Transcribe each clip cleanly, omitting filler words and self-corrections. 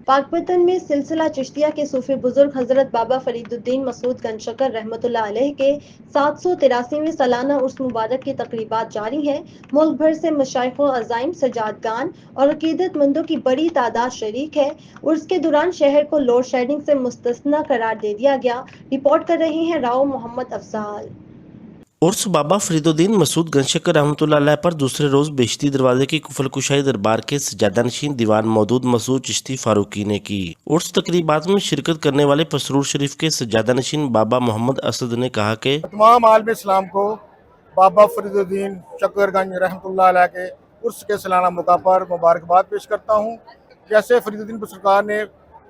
पाकपतन में सिलसिला चिश्तिया के सूफी बुजुर्ग हजरत बाबा फरीदुद्दीन मसूद गंजशकर रहमतुल्लाह अलैह के 783वें सालाना उर्स मुबारक की तकरीबात जारी हैं। मुल्क भर से मशाइख व अज़ाइम, सजादगान और अकीदतमंदों की बड़ी तादाद शरीक है। उर्स के दौरान शहर को लोड शेडिंग से मुस्तस्ना करार दे दिया गया। रिपोर्ट कर रहे हैं राव मोहम्मद अफजाल। उर्स बाबा फरीदुद्दीन मसूद गंजशकर रहमतुल्लाह अलैह पर दूसरे रोज बेशती दरवाजे की कुफल कुशाई दरबार के सजादानशीन दीवान मौदूद मसूद चिश्ती फारूकी ने की। उर्स तकरीबात में शिरकत करने वाले पसरूर शरीफ के सजादानशीन बाबा मोहम्मद असद ने कहा कि तमाम आलम इस्लाम को बाबा फरीदुद्दीन शकरगंज रहमतुल्लाह अलैह के उर्स के सालाना मौका पर मुबारकबाद पेश करता हूँ। जैसे फरीदुद्दीन सरकार ने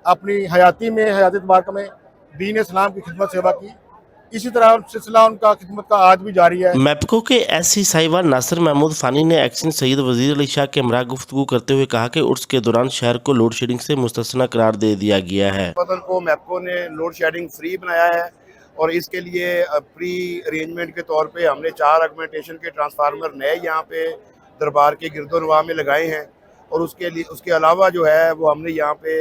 अपनी हयाती मुबारक में दीन इस्लाम की खिदमत सेवा की, इसी तरह सिलसिला उनका खिदमत का आज भी जारी है। मैपको के एससी साहिबा नासिर महमूद फानी ने एक्शन सैयद वजीर अली शाह के हमरा गुफ्तगू करते हुए कहा कि उर्स के दौरान शहर को लोड शेडिंग से मुस्तस्ना करार दे दिया गया है। बदल को मैपको ने लोड शेडिंग फ्री बनाया है और इसके लिए प्री अरेंजमेंट के तौर पे हमने 4 एगमेंटेशन के ट्रांसफार्मर नए यहाँ पे दरबार के गिरदोनवा में लगाए हैं और उसके अलावा जो है वो हमने यहाँ पे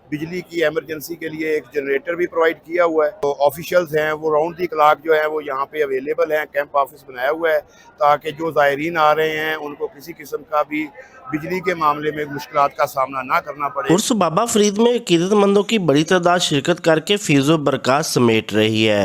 बिजली की एमरजेंसी के लिए एक जनरेटर भी प्रोवाइड किया हुआ है। तो ऑफिशियल्स हैं वो राउंड दी क्लॉक जो है वो यहाँ पे अवेलेबल हैं। कैंप ऑफिस बनाया हुआ है ताकि जो ज़ायरीन आ रहे हैं उनको किसी किस्म का भी बिजली के मामले में मुश्किलात का सामना ना करना पड़े। उर्स बाबा फरीद में अकीदतमंदों की बड़ी तादाद शिरकत करके फीज़ो बरकत समेट रही है।